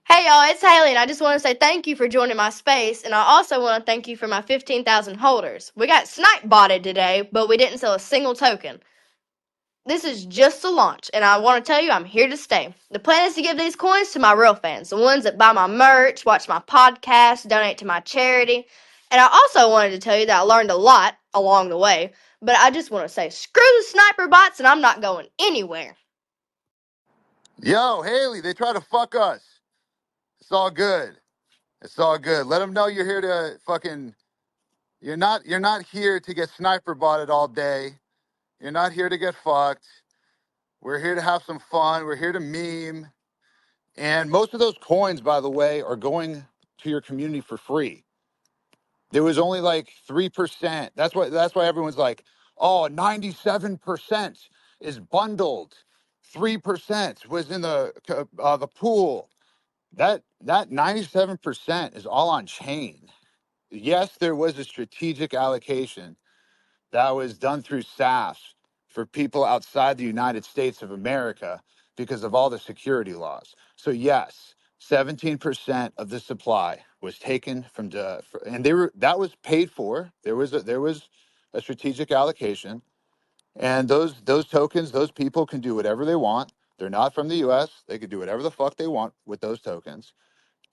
Hey y'all, it's Haley, and I just want to say thank you for joining my space, and I also want to thank you for my 15,000 holders. We got snipe botted today, but we didn't sell a single token. This is just a launch, and I want to tell you I'm here to stay. The plan is to give these coins to my real fans, the ones that buy my merch, watch my podcast, donate to my charity. And I also wanted to tell you that I learned a lot along the way, but I just want to say screw the sniper bots, and I'm not going anywhere. Yo, Haley, they try to fuck us. It's all good. It's all good. Let them know you're here to fucking. You're not here to get sniper botted all day. You're not here to get fucked. We're here to have some fun. We're here to meme. And most of those coins, by the way, are going to your community for free. There was only like 3%. That's why everyone's like, oh, 97% is bundled. 3% was in the pool. That 97% is all on chain. Yes, there was a strategic allocation that was done through SAFs for people outside the United States of America because of all the security laws. So yes, 17% of the supply was taken from and that was paid for. There was a strategic allocation, and those tokens, those people can do whatever they want. They're not from the US. They could do whatever the fuck they want with those tokens,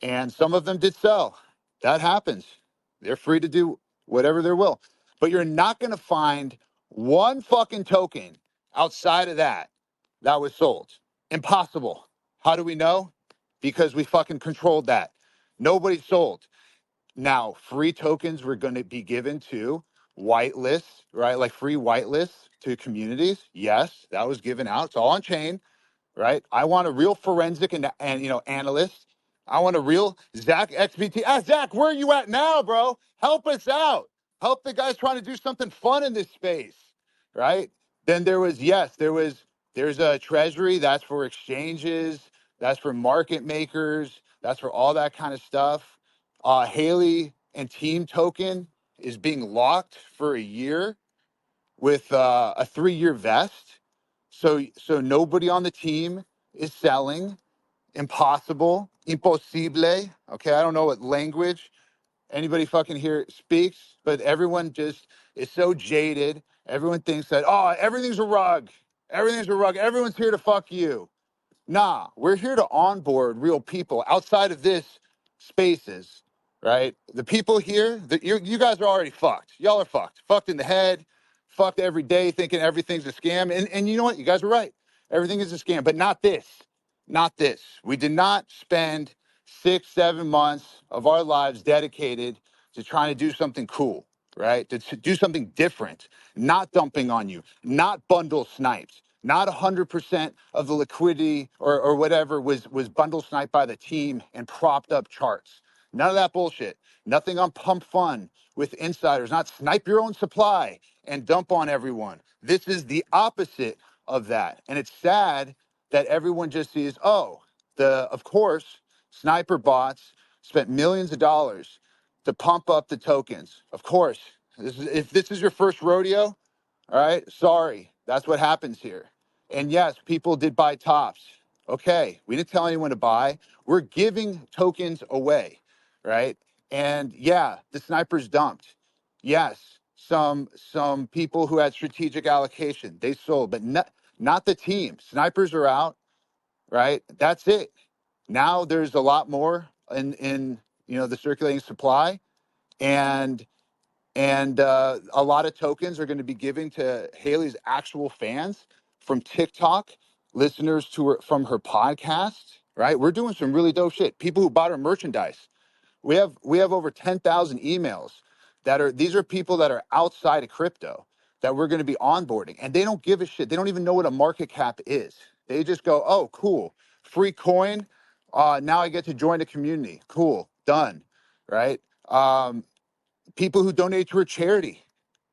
and some of them did sell. That happens. They're free to do whatever they will. But you're not going to find one fucking token outside of that was sold. Impossible. How do we know? Because we fucking controlled that. Nobody sold. Now, free tokens were going to be given to whitelists, right? Like free whitelists to communities. Yes, that was given out. It's all on chain, right? I want a real forensic and analyst. I want a real Zach XBT. Zach, where are you at now, bro? Help us out. Help the guys trying to do something fun in this space, right? Then there's a treasury that's for exchanges, that's for market makers, that's for all that kind of stuff. Haley and Team token is being locked for a year with a 3-year vest. So nobody on the team is selling. Impossible. Imposible. Okay, I don't know what language anybody fucking here speaks, but everyone just is so jaded. Everyone thinks that, oh, everything's a rug. Everything's a rug. Everyone's here to fuck you. Nah, we're here to onboard real people outside of this spaces, right? The people here, you guys are already fucked. Y'all are fucked. Fucked in the head, fucked every day thinking everything's a scam. And you know what? You guys are right. Everything is a scam, but not this. Not this. We did not spend 6, 7 months of our lives dedicated to trying to do something cool, right? To do something different, not dumping on you, not bundle snipes, not 100% of the liquidity or whatever was bundle sniped by the team and propped up charts. None of that bullshit. Nothing on pump fun with insiders, not snipe your own supply and dump on everyone. This is the opposite of that. And it's sad that everyone just sees, oh, of course, sniper bots spent millions of dollars to pump up the tokens. Of course, if this is your first rodeo, all right, sorry, that's what happens here. And yes, people did buy tops. Okay, we didn't tell anyone to buy. We're giving tokens away, right? And yeah, the snipers dumped. Yes, some people who had strategic allocation, they sold, but not the team. Snipers are out, right? That's it. Now there's a lot more in the circulating supply, and a lot of tokens are going to be given to Haley's actual fans from TikTok, listeners from her podcast. Right, we're doing some really dope shit. People who bought her merchandise. We have over 10,000 emails these are people that are outside of crypto that we're going to be onboarding, and they don't give a shit. They don't even know what a market cap is. They just go, oh, cool, free coin. Now I get to join a community. Cool, done. Right. People who donate to a charity,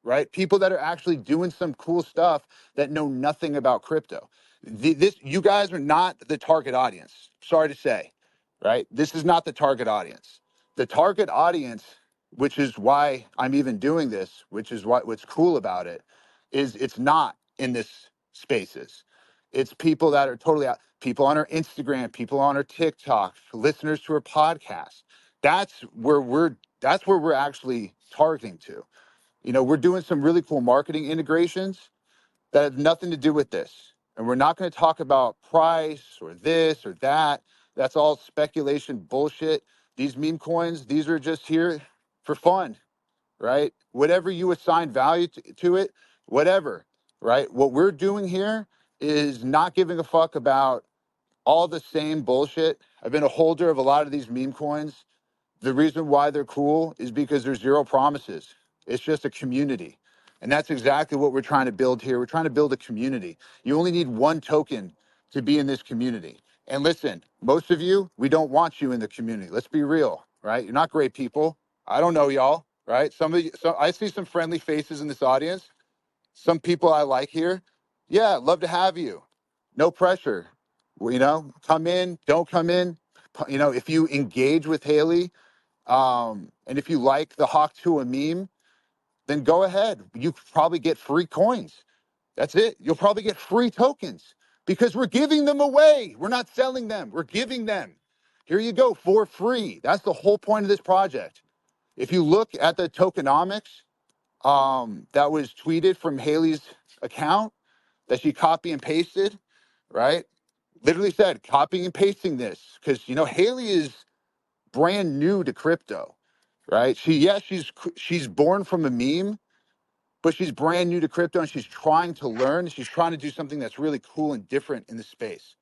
right? People that are actually doing some cool stuff that know nothing about crypto. You guys are not the target audience. Sorry to say, right? This is not the target audience. The target audience, which is why I'm even doing this, which is what's cool about it, is it's not in this spaces. It's people that are totally out. people on our Instagram, people on our TikTok, listeners to our podcast. That's where we're actually targeting to. We're doing some really cool marketing integrations that have nothing to do with this. And we're not going to talk about price or this or that. That's all speculation bullshit. These meme coins, these are just here for fun, right? Whatever you assign value to it, whatever, right? What we're doing here is not giving a fuck about all the same bullshit. I've been a holder of a lot of these meme coins. The reason why they're cool is because there's zero promises. It's just a community. And that's exactly what we're trying to build here. We're trying to build a community. You only need one token to be in this community. And listen, most of you, we don't want you in the community. Let's be real, right? You're not great people. I don't know y'all, right? Some of you, I see some friendly faces in this audience. Some people I like here. Yeah, love to have you. No pressure. Come in, don't come in. If you engage with Haliey, and if you like the Hawk Tuah meme, then go ahead. You probably get free coins. That's it. You'll probably get free tokens because we're giving them away. We're not selling them. We're giving them. Here you go for free. That's the whole point of this project. If you look at the tokenomics that was tweeted from Haley's account that she copy and pasted, right? Literally said copying and pasting this because Haliey is brand new to crypto, right? She's born from a meme, but she's brand new to crypto and she's trying to learn. She's trying to do something that's really cool and different in the space.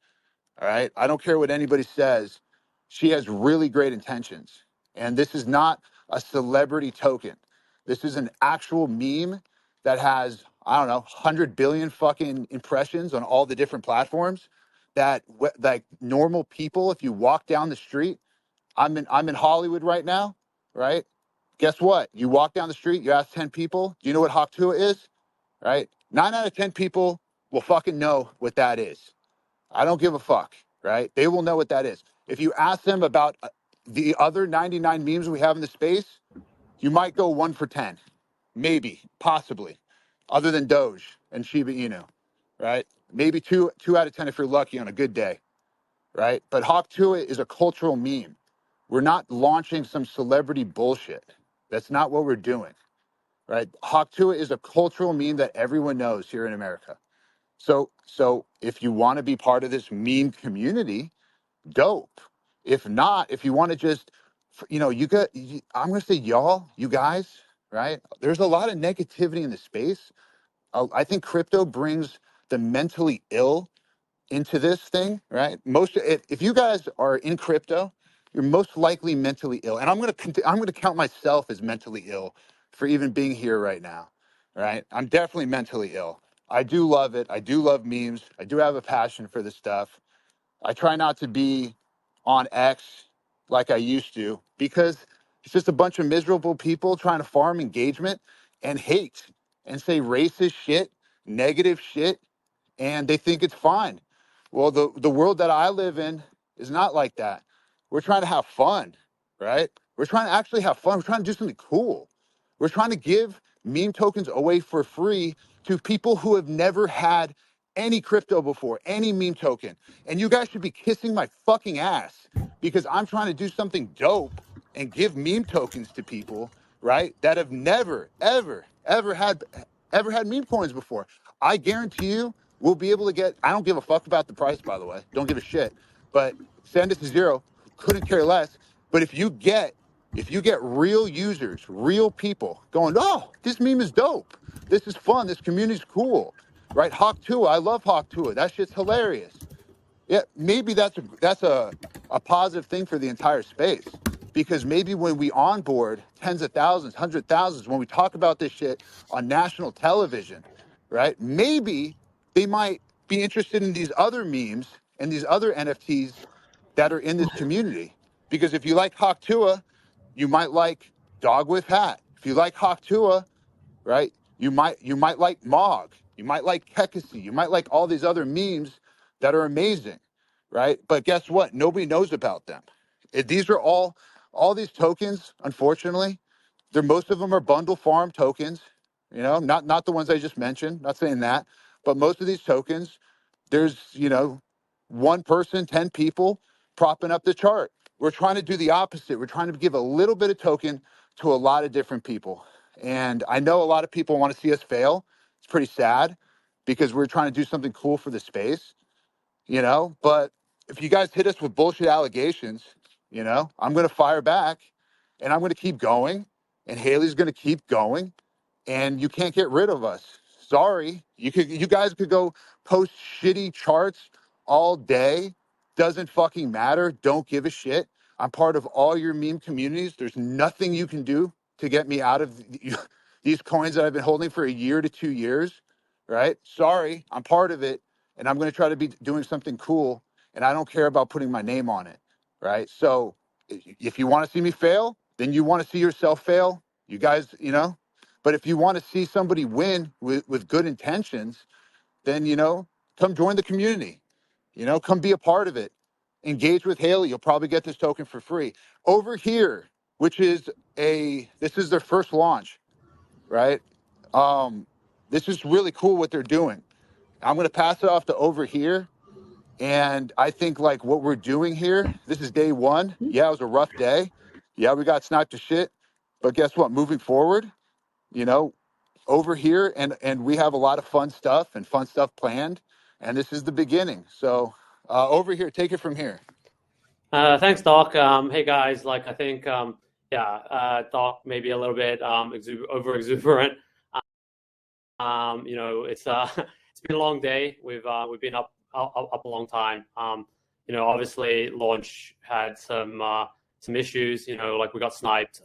All right. I don't care what anybody says. She has really great intentions. And this is not a celebrity token. This is an actual meme that has, I don't know, 100 billion fucking impressions on all the different platforms that like normal people, if you walk down the street, I'm in Hollywood right now, right? Guess what? You walk down the street, you ask 10 people, do you know what Hawk Tuah is? Right? 9 out of 10 people will fucking know what that is. I don't give a fuck, right? They will know what that is. If you ask them about the other 99 memes we have in the space, you might go 1 for 10, maybe, possibly, other than Doge and Shiba Inu, right? Maybe two out of 10 if you're lucky on a good day, right? But Hawk Tuah is a cultural meme. We're not launching some celebrity bullshit. That's not what we're doing, right? Hawk Tuah is a cultural meme that everyone knows here in America. So if you want to be part of this meme community, dope. If not, if you want to just, I'm going to say y'all, you guys, right? There's a lot of negativity in the space. I think crypto brings the mentally ill into this thing, right? If you guys are in crypto, you're most likely mentally ill, and I'm gonna count myself as mentally ill for even being here right now, right? I'm definitely mentally ill. I do love it. I do love memes. I do have a passion for this stuff. I try not to be on X like I used to because it's just a bunch of miserable people trying to farm engagement and hate and say racist shit, negative shit, and they think it's fine. Well, the world that I live in is not like that. We're trying to have fun, right? We're trying to actually have fun. We're trying to do something cool. We're trying to give meme tokens away for free to people who have never had any crypto before, any meme token. And you guys should be kissing my fucking ass because I'm trying to do something dope and give meme tokens to people, right? That have never, ever had meme coins before. I guarantee you we'll be able to get, I don't give a fuck about the price, by the way. Don't give a shit. But send it to zero. Couldn't care less. But if you get real users, real people going, oh, this meme is dope. This is fun. This community's cool, right? Hawk Tuah, I love Hawk Tuah. That shit's hilarious. Yeah, maybe that's a positive thing for the entire space because maybe when we onboard tens of thousands, hundreds of thousands, when we talk about this shit on national television, right? Maybe they might be interested in these other memes and these other NFTs that are in this community. Because if you like Hawk Tuah, you might like Dog with Hat. If you like Hawk Tuah, right? You might like Mog. You might like Kekasi. You might like all these other memes that are amazing, right? But guess what? Nobody knows about them. These are all these tokens. Unfortunately, most of them are bundle farm tokens. Not the ones I just mentioned. Not saying that, but most of these tokens, there's one person, 10 people propping up the chart. We're trying to do the opposite. We're trying to give a little bit of token to a lot of different people. And I know a lot of people want to see us fail. It's pretty sad because we're trying to do something cool for the space, you know, but if you guys hit us with bullshit allegations, you know, I'm going to fire back and I'm going to keep going and Haley's going to keep going and you can't get rid of us. Sorry. You guys could go post shitty charts all day. Doesn't fucking matter. Don't give a shit. I'm part of all your meme communities. There's nothing you can do to get me out of these coins that I've been holding for a year to 2 years, right? Sorry. I'm part of it and I'm going to try to be doing something cool and I don't care about putting my name on it, right? So if you want to see me fail, then you want to see yourself fail. You guys, you know, but if you want to see somebody win with good intentions, then, you know, come join the community, you know, come be a part of it. Engage with Haliey. You'll probably get this token for free. Over here, which is this is their first launch, right? This is really cool what they're doing. I'm going to pass it off to over here. And I think like what we're doing here, this is day one. Yeah, it was a rough day. Yeah, we got sniped to shit. But guess what? Moving forward, you know, over here and we have a lot of fun stuff planned. And this is the beginning. So over here, take it from here. Thanks, Doc. Hey guys, like I think, Doc maybe a little bit over exuberant. You know, it's it's been a long day. We've been up a long time. You know, obviously launch had some issues. You know, like we got sniped.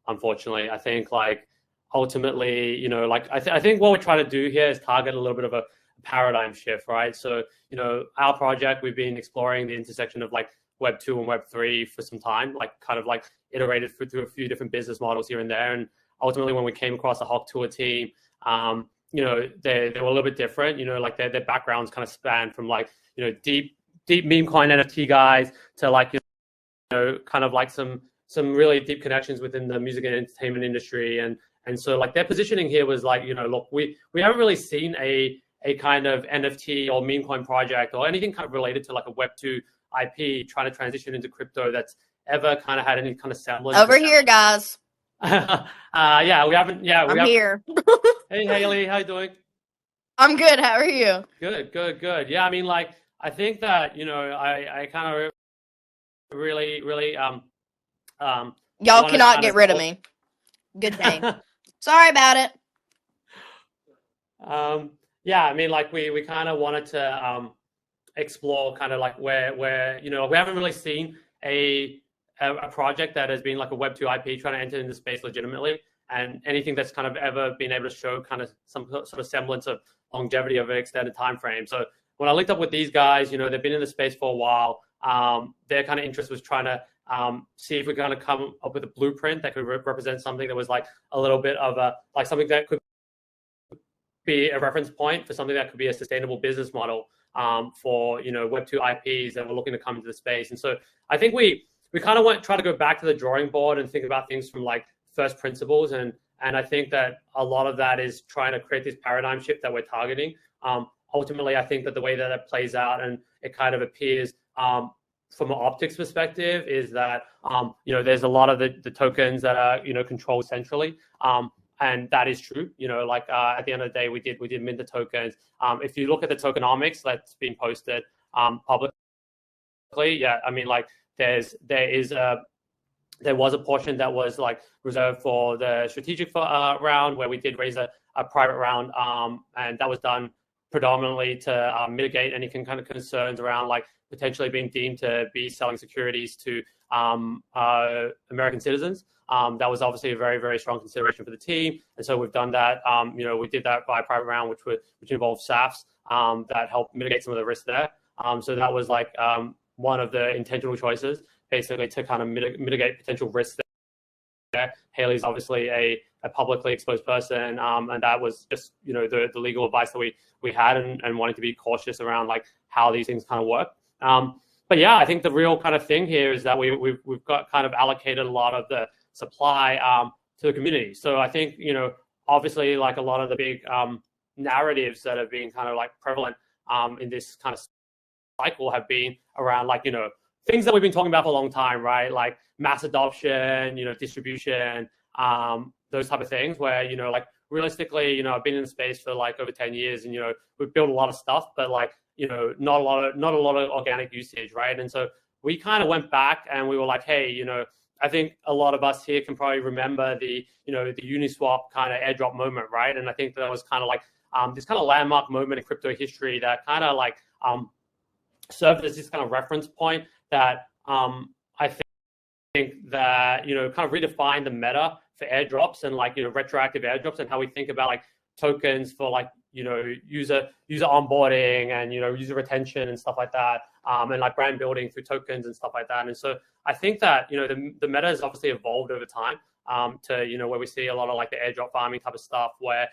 Unfortunately, I think like ultimately, you know, like I think what we're trying to do here is target a little bit of a paradigm shift, right? So, you know, our project, we've been exploring the intersection of like Web 2 and Web 3 for some time, like kind of like iterated through a few different business models here and there. And ultimately, when we came across the Hawk Tour team, you know, they were a little bit different. You know, like their backgrounds kind of span from like, you know, deep meme coin NFT guys to like, you know, kind of like some really deep connections within the music and entertainment industry. And so like their positioning here was like, you know, look, we haven't really seen a kind of NFT or meme coin project or anything kind of related to like a Web 2 IP trying to transition into crypto that's ever kind of had any kind of semblance. Over here, guys. Yeah, we haven't. Yeah, I'm here. Hey, Haliey, how you doing? I'm good. How are you? Good. Yeah, I mean, like, I think that, you know, I kind of really, y'all cannot get rid of me. Good day. Sorry about it. Yeah, I mean, like, we kind of wanted to explore kind of like where you know, we haven't really seen a project that has been like a Web 2 IP trying to enter into space legitimately, and anything that's kind of ever been able to show kind of some sort of semblance of longevity of an extended time frame. So when I linked up with these guys, you know, they've been in the space for a while. Their kind of interest was trying to see if we kind of come up with a blueprint that could represent something that was like a little bit of a, like something that could be a reference point for something that could be a sustainable business model for, you know, Web 2 IPs that were looking to come into the space. And so I think we kind of try to go back to the drawing board and think about things from like first principles. And I think that a lot of that is trying to create this paradigm shift that we're targeting. Ultimately, I think that the way that it plays out and it kind of appears from an optics perspective is that, you know, there's a lot of the tokens that are, you know, controlled centrally. And that is true. You know, like at the end of the day, we did mint the tokens. If you look at the tokenomics that's being posted publicly, yeah, I mean, like there was a portion that was like reserved for the strategic round where we did raise a private round, and that was done predominantly to mitigate any kind of concerns around like potentially being deemed to be selling securities to American citizens. That was obviously a very, very strong consideration for the team. And so we've done that. You know, we did that by a private round, which involved SAFs that helped mitigate some of the risk there. So that was like one of the intentional choices, basically to kind of mitigate potential risks there. Haliey's obviously a publicly exposed person, and that was just, you know, the legal advice that we had and wanting to be cautious around like how these things kind of work. But yeah, I think the real kind of thing here is that we've got kind of allocated a lot of the supply to the community. So I think, you know, obviously like a lot of the big narratives that have been kind of like prevalent in this kind of cycle have been around like, things that we've been talking about for a long time, right? Like mass adoption, distribution, those type of things where, like realistically, I've been in the space for like over 10 years and, we've built a lot of stuff, but like, not a lot of organic usage, right? And so we kind of went back and we were like, hey, I think a lot of us here can probably remember the Uniswap kind of airdrop moment, right? And I think that was kind of like this kind of landmark moment in crypto history that kind of like served as this kind of reference point that I think that kind of redefined the meta for airdrops and like retroactive airdrops and how we think about like tokens for like user onboarding and user retention and stuff like that, and like brand building through tokens and stuff like that. And so I think that the meta has obviously evolved over time to where we see a lot of like the airdrop farming type of stuff where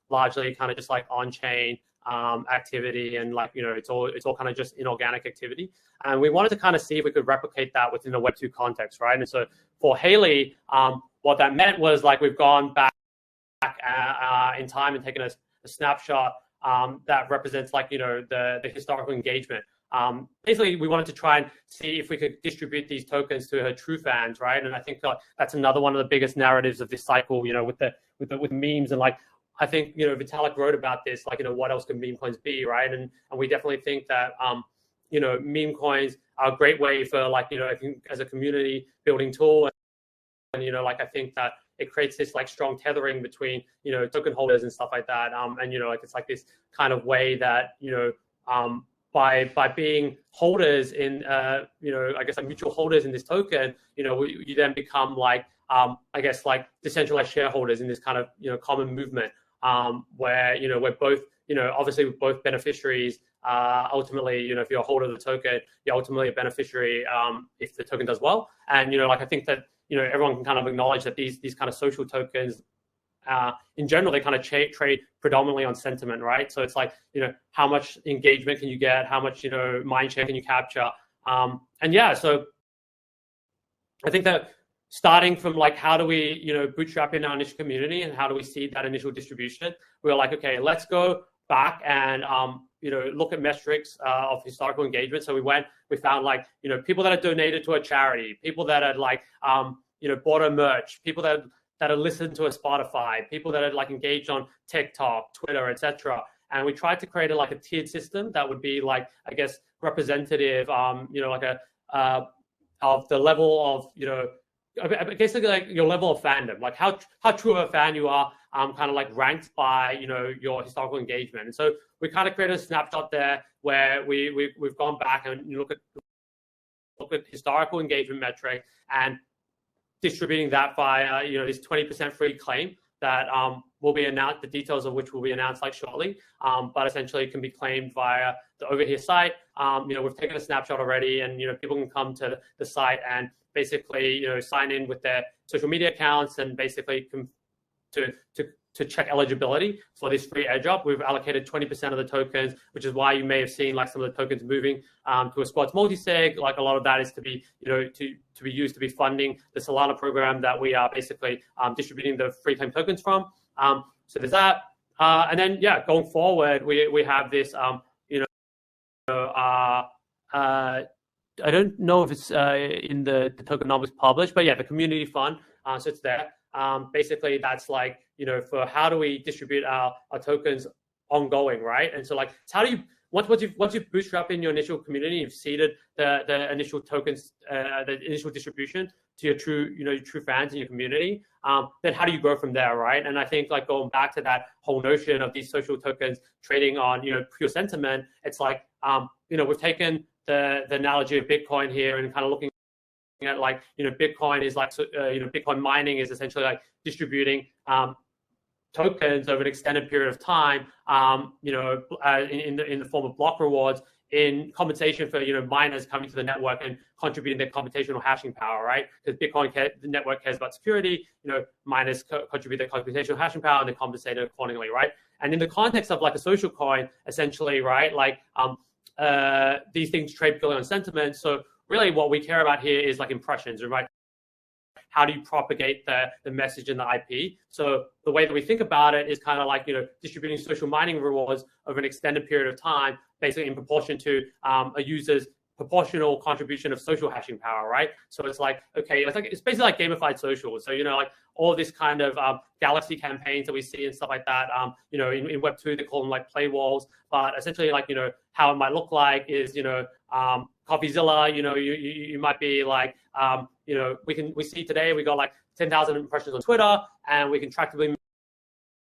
largely kind of just like on-chain activity and like it's all kind of just inorganic activity. And we wanted to kind of see if we could replicate that within the Web2 context, right? And so for Haliey, what that meant was like we've gone back in time and taken a snapshot that represents like the historical engagement. Basically, we wanted to try and see if we could distribute these tokens to her true fans, right? And I think that's another one of the biggest narratives of this cycle, with memes and like I think Vitalik wrote about this, like what else can meme coins be, right? And we definitely think that meme coins are a great way for like I think as a community building tool, and like I think that it creates this like strong tethering between token holders and stuff like that, and like it's like this kind of way that by being holders in I guess like mutual holders in this token, you then become like I guess like decentralized shareholders in this kind of common movement, where we're both obviously we're both beneficiaries. Ultimately, if you're a holder of the token, you're ultimately a beneficiary if the token does well. And like I think that everyone can kind of acknowledge that these kind of social tokens in general, they kind of trade predominantly on sentiment, right? So it's like, how much engagement can you get? How much, mind share can you capture? And yeah, so I think that starting from like, how do we, bootstrap in our initial community and how do we seed that initial distribution? We were like, okay, let's go back and, look at metrics of historical engagement. So we found like, people that had donated to a charity, people that had like, bought a merch, people that had listened to a Spotify, people that had like engaged on TikTok, Twitter, etc. And we tried to create a tiered system that would be like, I guess, representative, like of the level of, basically like your level of fandom, like how true of a fan you are, kind of like ranked by, your historical engagement. And so we kind of created a snapshot there where we've gone back and look at historical engagement metric and distributing that via this 20% free claim that will be announced, the details of which will be announced like shortly, but essentially can be claimed via the Over Here site. We've taken a snapshot already, and people can come to the site and basically sign in with their social media accounts and basically to check eligibility for this free airdrop. We've allocated 20% of the tokens, which is why you may have seen like some of the tokens moving to a squads multi-sig. Like a lot of that is to be, to be used to be funding the Solana program that we are basically distributing the free claim tokens from. So there's that. And then, yeah, going forward, we have this, I don't know if it's in the tokenomics published, but yeah, the community fund. So it's there. Basically, that's like, for how do we distribute our tokens ongoing, right? And so like, how do you, once you bootstrap in your initial community, you've seeded the initial tokens, the initial distribution to your true fans in your community, then how do you grow from there, right? And I think like going back to that whole notion of these social tokens trading on, pure sentiment, it's like, we've taken the analogy of Bitcoin here and kind of looking at like, Bitcoin is like, Bitcoin mining is essentially like distributing tokens over an extended period of time, in the form of block rewards in compensation for, miners coming to the network and contributing their computational hashing power, right? Because the network cares about security, miners contribute their computational hashing power and they're compensated accordingly, right? And in the context of like a social coin, essentially, right, like these things trade purely on sentiment. So really what we care about here is like impressions, right? How do you propagate the message and the IP? So the way that we think about it is kind of like, distributing social mining rewards over an extended period of time basically in proportion to a user's proportional contribution of social hashing power, right? So it's like, okay, it's basically like gamified social. So, like all this kind of galaxy campaigns that we see and stuff like that, in Web2, they call them like play walls, but essentially like, how it might look like is, CoffeeZilla, you might be like, we see today we got like 10,000 impressions on Twitter, and we can tractably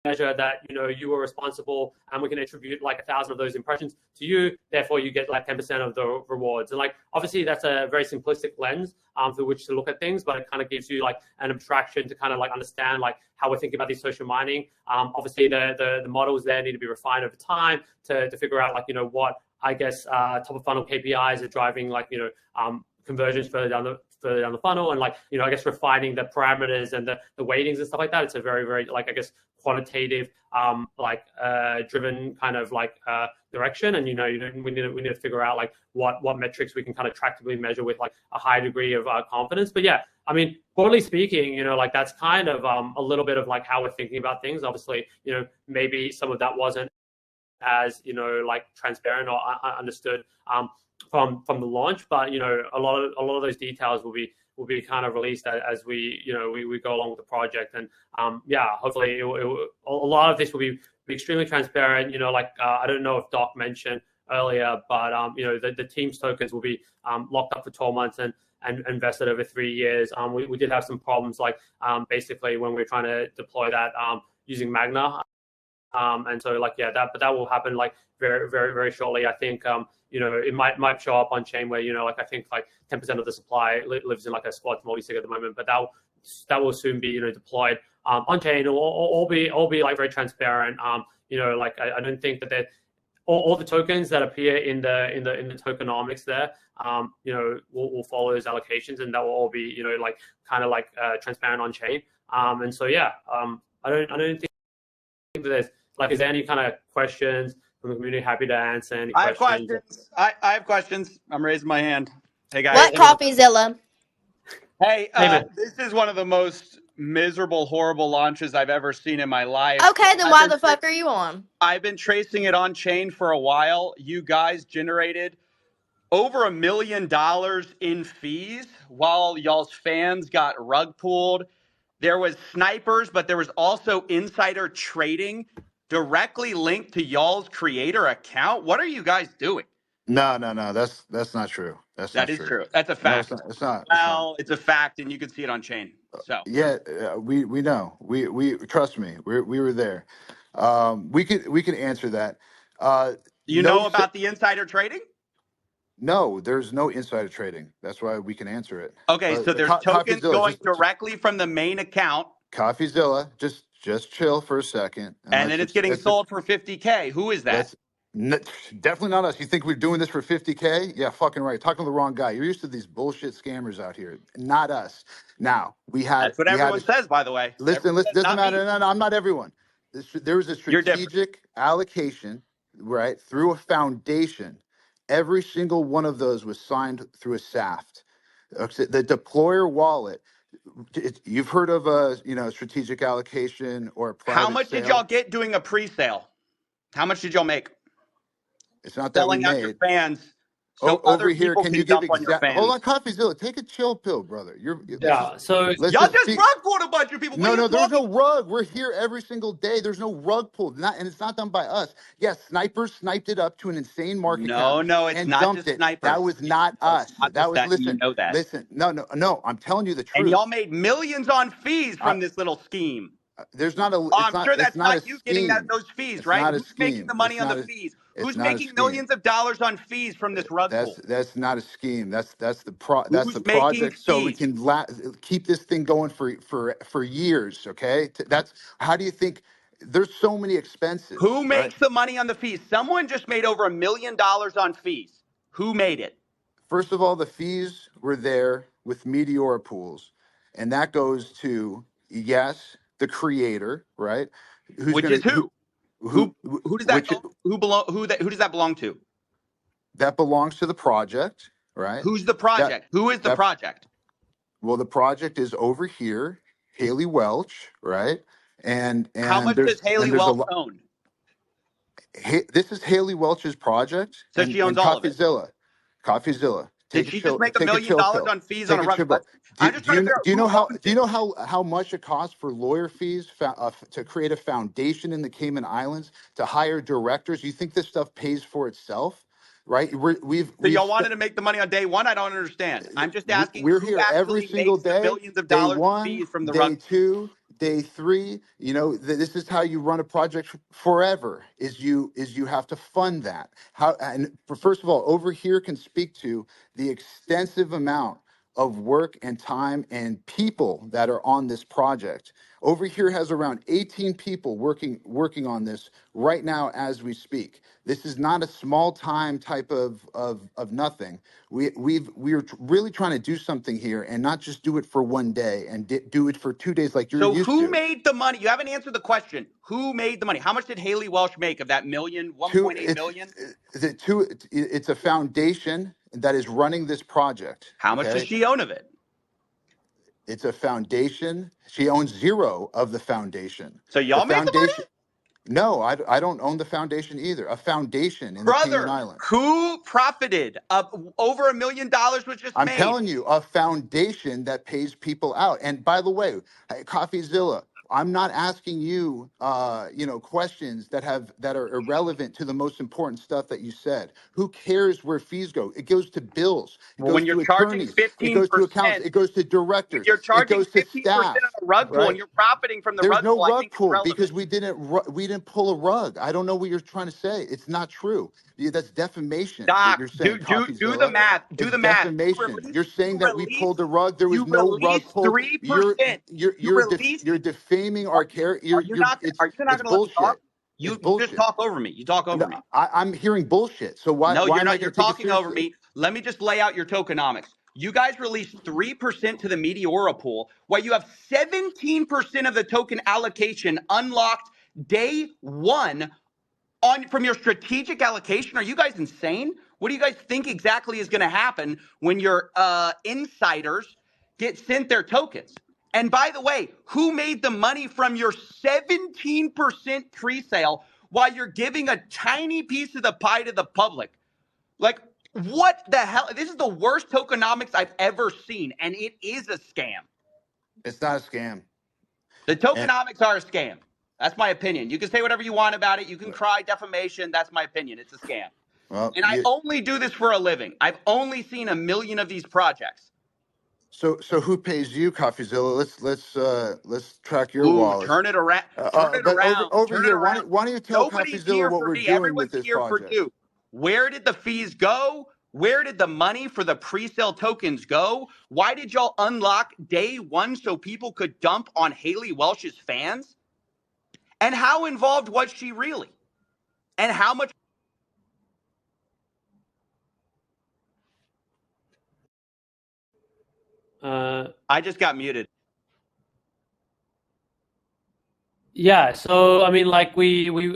measure that you were responsible, and we can attribute like 1,000 of those impressions to you, therefore you get like 10% of the rewards. And like obviously that's a very simplistic lens through which to look at things, but it kind of gives you like an abstraction to kind of like understand like how we're thinking about these social mining. Obviously the models there need to be refined over time to figure out like what I guess top of funnel KPIs are driving like conversions further down the funnel, and like I guess refining the parameters and the weightings and stuff like that. It's a very, very like I guess quantitative driven kind of like direction, and we need to figure out like what metrics we can kind of tractably measure with like a high degree of confidence. But yeah, I mean, broadly speaking, like that's kind of a little bit of like how we're thinking about things. Obviously, maybe some of that wasn't as like transparent or understood from the launch, but a lot of those details will be kind of released as we we go along with the project. And hopefully a lot of this will be extremely transparent. I don't know if Doc mentioned earlier, but the team's tokens will be locked up for 12 months and invested over 3 years. We did have some problems like basically when we were trying to deploy that using Magna. And so that will happen like very, very, very shortly. I think it might show up on chain where I think like 10% of the supply lives in like a squad multi-sig at the moment, but that will soon be deployed on chain, or all be like very transparent. I don't think that all the tokens that appear in the tokenomics there will follow those allocations, and that will all be like kind of like transparent on chain. And so I don't think that there's like, is there any kind of questions from the community? Happy to answer any questions. I have questions. I have questions. I'm raising my hand. Hey guys. What CoffeeZilla? Hey, this is one of the most miserable, horrible launches I've ever seen in my life. Okay, then why the fuck are you on? I've been tracing it on chain for a while. You guys generated over $1 million in fees while y'all's fans got rug pulled. There was snipers, but there was also insider trading directly linked to y'all's creator account. What are you guys doing? No. That's not true. That is true. That's a fact. No, it's not. Well, it's a fact, and you can see it on chain. So we know. We trust me. We were there. We can answer that. You know about the insider trading? No, there's no insider trading. That's why we can answer it. Okay, so there's tokens going directly from the main account. CoffeeZilla, just chill for a second. And then it's getting sold for $50K. Who is that? Definitely not us. You think we're doing this for $50K? Yeah, fucking right. Talking to the wrong guy. You're used to these bullshit scammers out here. Not us. Now, That's what everyone says, by the way. Listen, doesn't matter. No, I'm not everyone. There was a strategic allocation, right, through a foundation. Every single one of those was signed through a SAFT. The deployer wallet. You've heard of a strategic allocation or a private How much sale? did y'all get doing a pre-sale? How much did y'all make? It's not that we Selling out made. your fans. So over here, can you give exact? Hold on, CoffeeZilla, take a chill pill, brother. So y'all just rug pulled a bunch of people. No, there's no rug. We're here every single day. There's no rug pulled, and it's not done by us. Yes, snipers sniped it up to an insane market cap. No, it's not just snipers. That was not us. That was listen. You know that. Listen, no. I'm telling you the truth. And y'all made millions on fees from this little scheme. There's not a. I'm sure that's not you getting those fees, right? Who's making the money on the fees? Who's making millions of dollars on fees from this rug pull? That's not a scheme. That's the project. So we can keep this thing going for years. Okay. That's how do you think? There's so many expenses. Who makes the money on the fees? Someone just made over $1 million on fees. Who made it? First of all, the fees were there with Meteora pools, and that goes to the creator, right? Who does that who does that belong to? That belongs to the project, right? Who's the project? Who is the project? Well, the project is over here, Haliey Welch, right? And how much does Haliey Welch own? This is Haliey Welch's project, So she owns and all of it. CoffeeZilla. Did she just make $1 million on fees on Take a a rug? chill pill. I'm just trying to figure out Do you who know owns it. how much it costs for lawyer fees to create a foundation in the Cayman Islands, to hire directors? You think this stuff pays for itself, right? So y'all wanted to make the money on day one? I don't understand. I'm just asking we're who here every actually single makes the day. millions of Day dollars in one, fees from the rug. day two, day three. You know, this is how you run a project forever. Is you have to fund that. First of all, over here can speak to the extensive amount of work and time and people that are on this project. Over here has around 18 people working on this right now as we speak. This is not a small time type of nothing. We're really trying to do something here, and not just do it for one day and do it for 2 days like you're So used who to. made the money? You haven't answered the question. Who made the money? How much did Haliey Welch make of that million, Two, 1.8 million? it's a foundation that is running this project. How much does Okay, she own of it? it's a foundation. She owns zero of the foundation. So The y'all made the money? foundation. No, I don't own the foundation either. A foundation in the Cayman Brother, Islands. who profited? Over $1 million was just I'm made. telling you, a foundation that pays people out. And by the way, CoffeeZilla, I'm not asking you, questions that are irrelevant to the most important stuff that you said. Who cares where fees go? It goes to bills. It Well, when goes you're to charging attorneys. It 15%, goes to accountants. It goes to when directors. you're It charging goes to 15% staff. on a rug pull and Right? you're profiting from the There's rug no pull, I rug think it's pull relevant. because we didn't pull a rug. I don't know what you're trying to say. It's not true. That's defamation. What Doc, you're saying, do the CoffeeZilla. math. Do It's the math. defamation. You're saying that we pulled the rug. There was You no rug released pulled. 3%. You released. You're defaming our character. Are you not It's going to let me talk? bullshit. It's You just bullshit. talk over me. You talk over No, me. I'm hearing bullshit. So No, why you're am I not. You're going to take it talking over seriously? me. Let me just lay out your tokenomics. You guys released 3% to the Meteora pool, while you have 17% of the token allocation unlocked day one on from your strategic allocation. Are you guys insane? What do you guys think exactly is going to happen when your insiders get sent their tokens? And by the way, who made the money from your 17% pre-sale while you're giving a tiny piece of the pie to the public? Like, what the hell? This is the worst tokenomics I've ever seen, and it is a scam. It's not a scam. The And tokenomics are a scam. That's my opinion. You can say whatever you want about it. You can cry defamation. That's my opinion. It's a scam. well, And I only do this for a living. I've only seen 1 million of these projects. so who pays you, CoffeeZilla? Let's track your Ooh, wallet. turn it around. Turn it But around. over Turn it here, around. why don't you tell Nobody's CoffeeZilla here what for we're me. doing with Everyone's this here for project? you. Where did the fees go? Where did the money for the pre-sale tokens go? Why did y'all unlock day one so people could dump on Haliey Welch's fans? And how involved was she really? And how much? I just got muted. Yeah, so I mean, like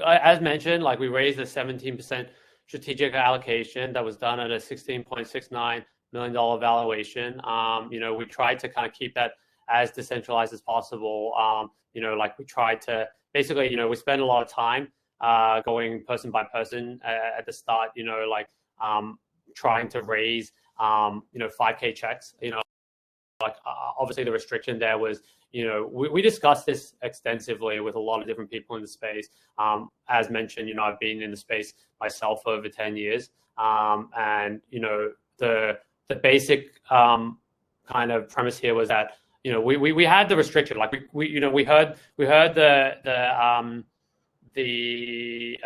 as mentioned, like we raised a 17% strategic allocation that was done at a $16.69 million valuation. We tried to kind of keep that as decentralized as possible. Like we tried to basically, we spend a lot of time going person by person at the start. Trying to raise 5K checks. Obviously the restriction there was, we discussed this extensively with a lot of different people in the space. As mentioned, I've been in the space myself for over 10 years. And the basic kind of premise here was that, we had the restriction. Like we heard the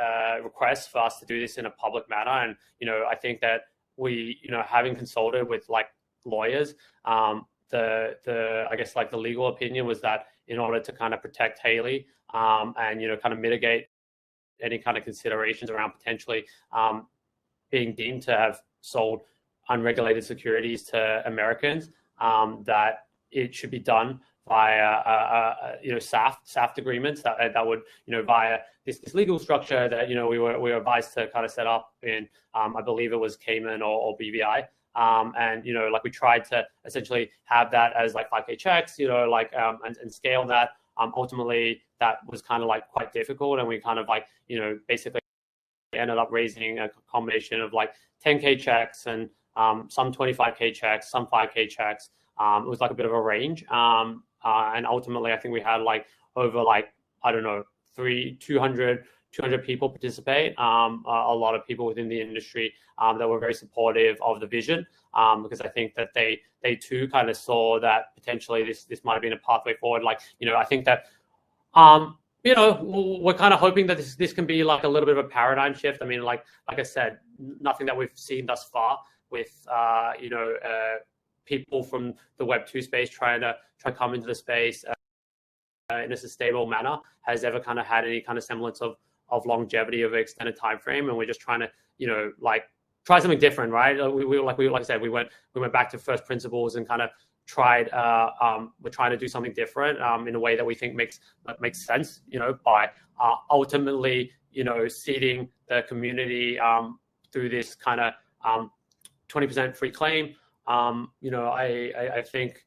request for us to do this in a public manner. And, I think that we, having consulted with like lawyers, I guess like the legal opinion was that in order to kind of protect Haliey and kind of mitigate any kind of considerations around potentially being deemed to have sold unregulated securities to Americans, that it should be done via SAFT agreements that would via this legal structure that we were advised to kind of set up in I believe it was Cayman or BVI. And like we tried to essentially have that as like 5K checks, and scale that. Ultimately, that was kind of like quite difficult, and we kind of like basically ended up raising a combination of like 10K checks and some 25K checks, some 5K checks. It was like a bit of a range. And ultimately, I think we had like over like, I don't know, 200 people participate. A lot of people within the industry that were very supportive of the vision, because I think that they too kind of saw that potentially this might have been a pathway forward. Like, I think that we're kind of hoping that this can be like a little bit of a paradigm shift. I mean, like I said, nothing that we've seen thus far with people from the Web2 space trying to come into the space in a sustainable manner has ever kind of had any kind of semblance of longevity of an extended time frame. And we're just trying to like try something different, right? Like I said, we went back to first principles and kind of tried we're trying to do something different in a way that we think makes sense, by ultimately seeding the community through this kind of 20% free claim. I think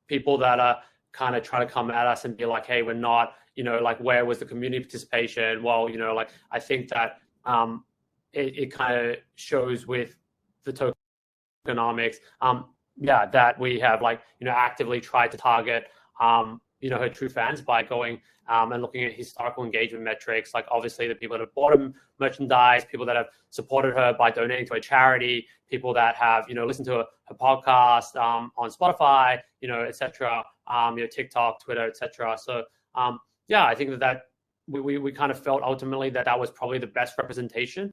people that are kind of trying to come at us and be like, hey, we're not, like, where was the community participation? Well, like, I think that it kind of shows with the tokenomics, that we have, like, actively tried to target, her true fans by going and looking at historical engagement metrics, like obviously the people that have bought her merchandise, people that have supported her by donating to a charity, people that have, listened to her podcast on Spotify, etc., TikTok, Twitter, etc. So, I think that we kind of felt ultimately that was probably the best representation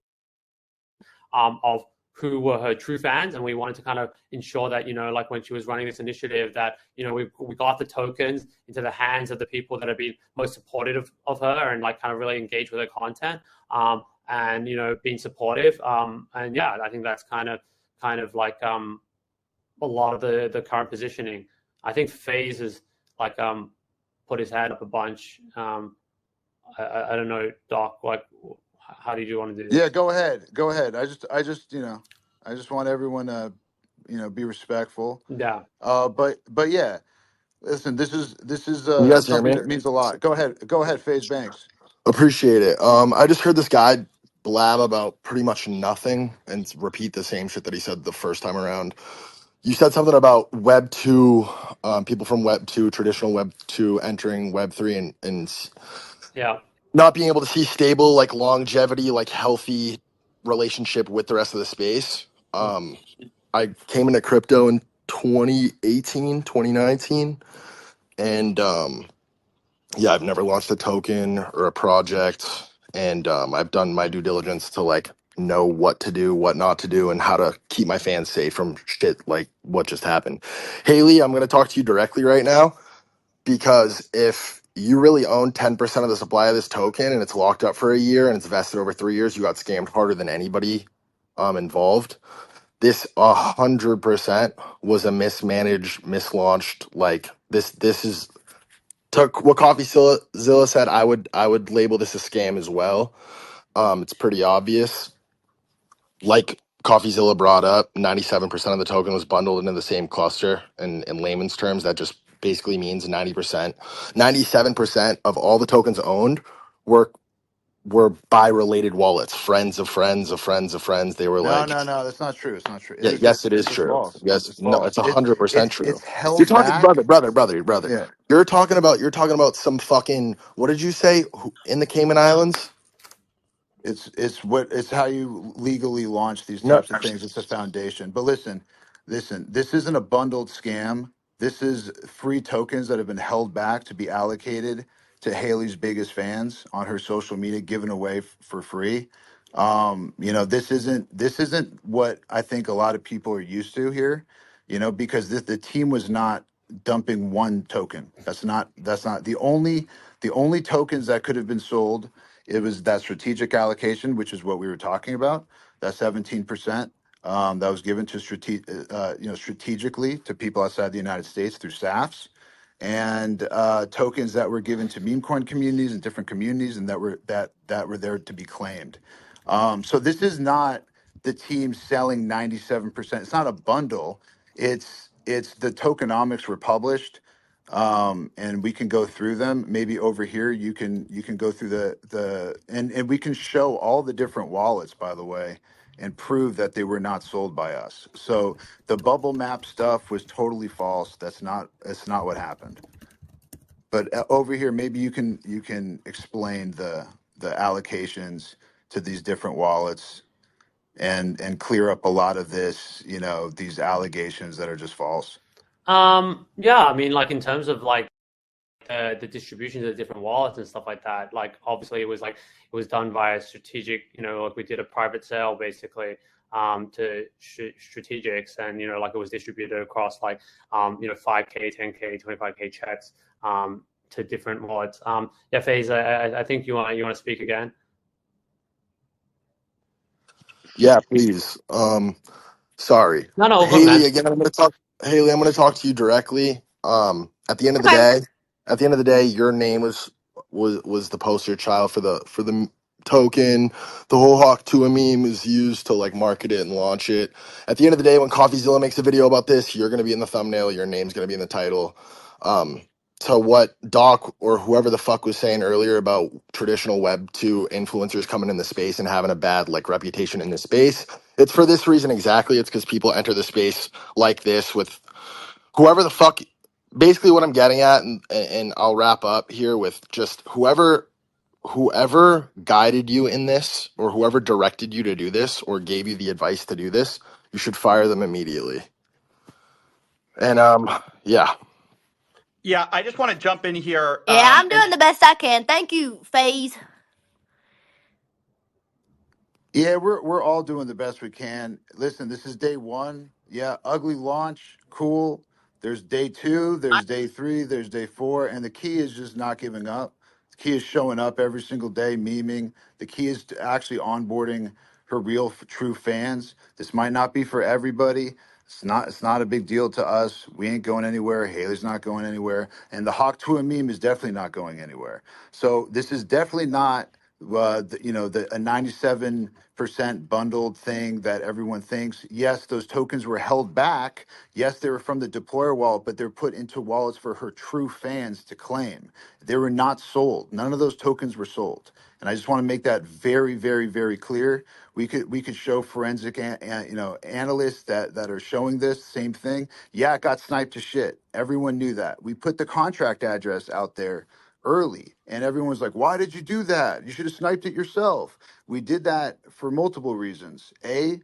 of who were her true fans, and we wanted to kind of ensure that, like when she was running this initiative, that, we got the tokens into the hands of the people that have been most supportive of her and like kind of really engaged with her content, and being supportive, and I think that's kind of like a lot of the current positioning. I think FaZe has like put his hand up a bunch. I don't know, Doc, like, how did you want to do this? Yeah, go ahead. I just want everyone to, be respectful. Yeah. But yeah, listen, this is Can you guys hear something me? that means a lot. Go ahead, FaZe Banks. Appreciate it. I just heard this guy blab about pretty much nothing and repeat the same shit that he said the first time around. You said something about Web 2, people from Web 2, traditional Web 2 entering Web 3 and Yeah. not being able to see stable, like longevity, like healthy relationship with the rest of the space. I came into crypto in 2018, 2019, and I've never launched a token or a project, and I've done my due diligence to like know what to do, what not to do, and how to keep my fans safe from shit like what just happened. Haliey, I'm going to talk to you directly right now, because if you really own 10% of the supply of this token and it's locked up for a year and it's vested over 3 years, you got scammed harder than anybody involved. This 100% was a mismanaged, mislaunched, like this is took what CoffeeZilla said. I would label this a scam as well. It's pretty obvious. Like CoffeeZilla brought up, 97% of the token was bundled into the same cluster. And in layman's terms, that just basically means 90%. 97% of all the tokens owned were by related wallets, friends of friends of friends of friends. They were No, like, no, no, that's not true. It's not true. yeah, yes, it is It's true. false. Yes, It's no, false. it's 100% true. It's You're held talking, back. brother. Yeah. You're talking about some fucking. What did you say? In the Cayman Islands? It's how you legally launch these No, types of things. It's a foundation. But listen, this isn't a bundled scam. This is free tokens that have been held back to be allocated to Haley's biggest fans on her social media, given away for free. This isn't what I think a lot of people are used to here, because the team was not dumping one token. That's not the only tokens that could have been sold. It was that strategic allocation, which is what we were talking about. That 17% that was given to strategically to people outside the United States through SAFs, and tokens that were given to meme coin communities and different communities, and that were there to be claimed. So this is not the team selling 97%. It's not a bundle. It's the tokenomics were published. and we can go through them. Maybe over here you can go through and we can show all the different wallets, by the way, and prove that they were not sold by us. So the bubble map stuff was totally false. That's not what happened. But over here, maybe you can explain the allocations to these different wallets and clear up a lot of this, these allegations that are just false. Yeah, I mean, like in terms of like the distribution of the different wallets and stuff like that. Like obviously it was done via strategic, like we did a private sale basically to strategics, and like it was distributed across like 5K, 10K, 25K checks to different wallets. Yeah, FaZe, I think you want to speak again. Yeah, please. Sorry, No, no, all good, Haley. man. Again, I'm going to talk. Haley, I'm going to talk to you directly. At the end of the Okay. day, your name was the poster child for the token. The whole Hawk Tuah meme is used to like market it and launch it. At the end of the day, when CoffeeZilla makes a video about this, you're going to be in the thumbnail. Your name's going to be in the title. Um, to what Doc or whoever the fuck was saying earlier about traditional Web 2 influencers coming in the space and having a bad like reputation in the space. It's for this reason exactly. It's because people enter the space like this with whoever the fuck. Basically, what I'm getting at, and I'll wrap up here with just whoever guided you in this, or whoever directed you to do this, or gave you the advice to do this, you should fire them immediately. And yeah. Yeah, I just want to jump in here. Yeah, I'm And doing the best I can. Thank you, FaZe. Yeah, we're all doing the best we can. Listen, this is day one. Yeah, ugly launch, cool. There's day two, there's day three, there's day four, and the key is just not giving up. The key is showing up every single day, memeing. The key is to actually onboarding her real, true fans. This might not be for everybody. It's not a big deal to us. We ain't going anywhere. Haley's not going anywhere, and the Hawk Tuah meme is definitely not going anywhere. So this is definitely not a 97% bundled thing that everyone thinks. Yes, those tokens were held back. Yes, they were from the deployer wallet, but they're put into wallets for her true fans to claim. They were not sold. None of those tokens were sold. And I just want to make that very, very, very clear. We could show forensic analysts that are showing this same thing. Yeah, it got sniped to shit. Everyone knew that. We put the contract address out there early, and everyone was like, why did you do that? You should have sniped it yourself. We did that for multiple reasons.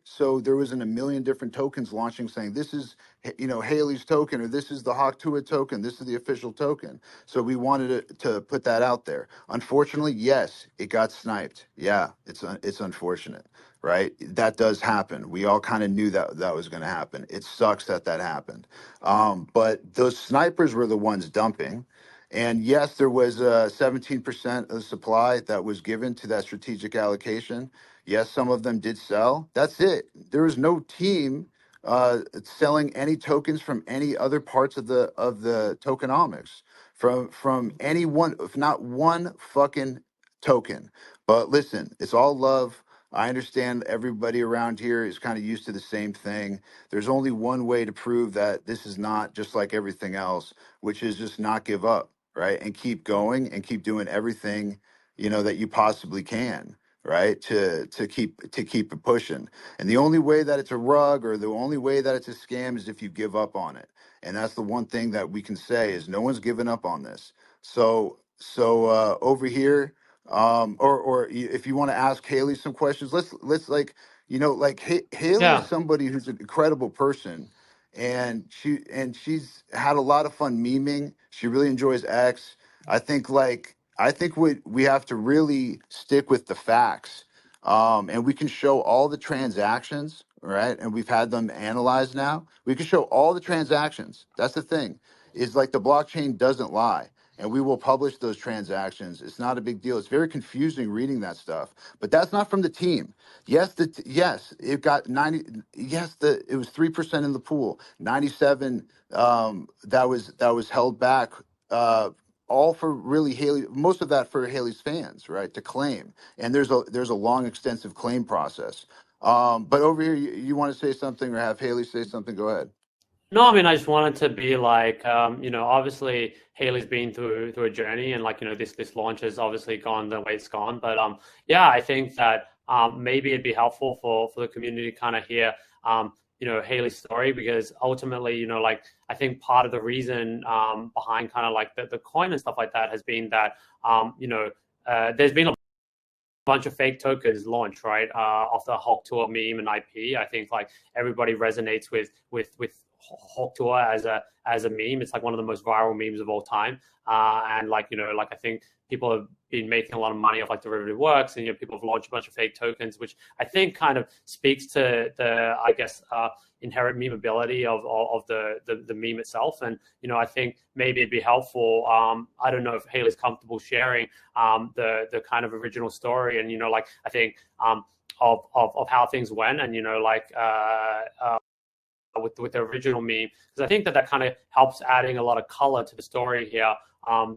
So there wasn't a million different tokens launching saying this is Haley's token, or this is the Hawk Tuah token, this is the official token. So we wanted to put that out there. Unfortunately, yes, it got sniped. Yeah, it's unfortunate, right? That does happen. We all kind of knew that was going to happen. It sucks that happened. But those snipers were the ones dumping. And yes, there was 17% of the supply that was given to that strategic allocation. Yes, some of them did sell. That's it. There was no team selling any tokens from any other parts of the tokenomics from any one, if not one fucking token. But listen, it's all love. I understand everybody around here is kind of used to the same thing. There's only one way to prove that this is not just like everything else, which is just not give up, right? And keep going and keep doing everything, that you possibly can, right? To keep it pushing. And the only way that it's a rug, or the only way that it's a scam, is if you give up on it. And that's the one thing that we can say is no one's given up on this. So over here, if you want to ask Haley some questions, let's like, Haley is Yeah. somebody who's an incredible person, and she's had a lot of fun memeing. She really enjoys X. I think we have to really stick with the facts, and we can show all the transactions, right? And we've had them analyzed now. We can show all the transactions. That's the thing, is like the blockchain doesn't lie. And we will publish those transactions. It's not a big deal. It's very confusing reading that stuff, but that's not from the team. Yes, it got 90. Yes, it was 3% in the pool. 97 that was held back. All for really Haley. Most of that for Haley's fans, right? To claim, and there's a long, extensive claim process. But over here, you want to say something or have Haley say something? Go ahead. No, I mean, I just wanted to be like, obviously Haley's been through a journey, and like, this launch has obviously gone the way it's gone. But yeah, I think that maybe it'd be helpful for the community to kind of hear Haley's story, because ultimately, like, I think part of the reason behind kind of like the coin and stuff like that has been that there's been a bunch of fake tokens launched, right? Off the Hulk Tour meme and IP. I think like everybody resonates with Hulk Tour as a meme. It's like one of the most viral memes of all time. And like like I think people have been making a lot of money off like derivative works, and people have launched a bunch of fake tokens, which I think kind of speaks to the I guess inherent memeability of the meme itself. And I think maybe it'd be helpful. I don't know if Haley's comfortable sharing the kind of original story, and like I think of how things went, and with the original meme, because I think that kind of helps adding a lot of color to the story here.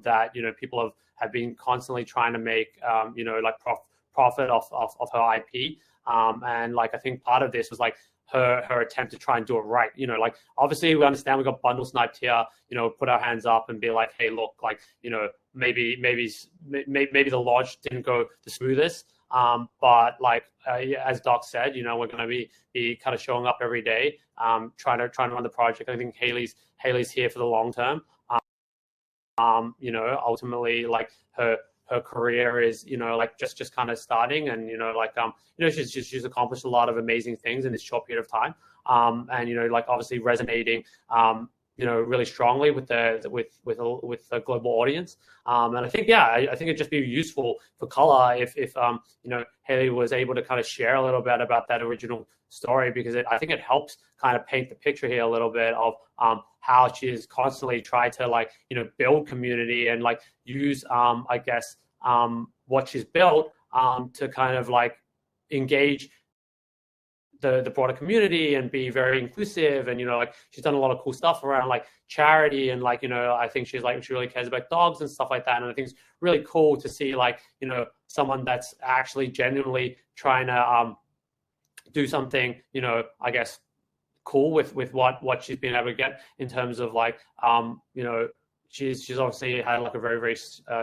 That people have been constantly trying to make like profit off her IP. And like I think part of this was like her attempt to try and do it right. Like obviously we understand we got bundle sniped here. Put our hands up and be like, hey, look, like maybe the launch didn't go the smoothest. But like as Doc said, we're going to be kind of showing up every day, trying to run the project. I think Haley's here for the long term. Ultimately, like her career is like just kind of starting, and she's accomplished a lot of amazing things in this short period of time. And like obviously resonating really strongly with the global audience. And I think I think it'd just be useful for color if Haliey was able to kind of share a little bit about that original story, because I think it helps kind of paint the picture here a little bit of how she's constantly tried to like build community and like use I guess what she's built to kind of like engage the broader community and be very inclusive. And like she's done a lot of cool stuff around like charity, and like I think she really cares about dogs and stuff like that. And I think it's really cool to see like someone that's actually genuinely trying to do something I guess cool with what she's been able to get in terms of like she's obviously had like a very very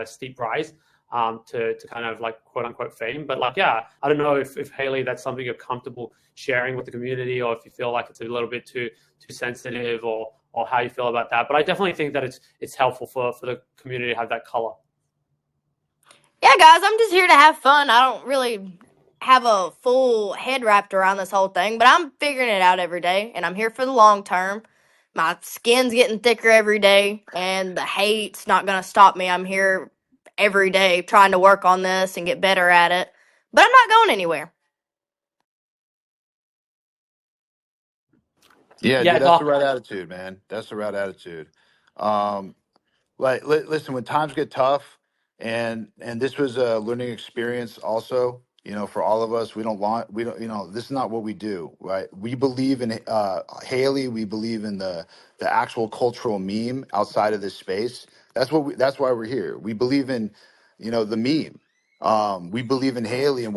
steep rise to kind of like quote unquote fame. But like I don't know if Haliey, that's something you're comfortable sharing with the community, or if you feel like it's a little bit too sensitive, or how you feel about that. But I definitely think that it's helpful for the community to have that color. Yeah, guys, I'm just here to have fun. I don't really have a full head wrapped around this whole thing, but I'm figuring it out every day, and I'm here for the long term. My skin's getting thicker every day, and the hate's not going to stop me. I'm here every day trying to work on this and get better at it, but I'm not going anywhere. Yeah, Yeah, dude, that's the Doc. right attitude, man. That's the right attitude. Um, like, listen, when times get tough, and this was a learning experience, also, for all of us. We don't, this is not what we do, right? We believe in Haliey. We believe in the actual cultural meme outside of this space. That's why we're here. We believe in, the meme. We believe in Haliey and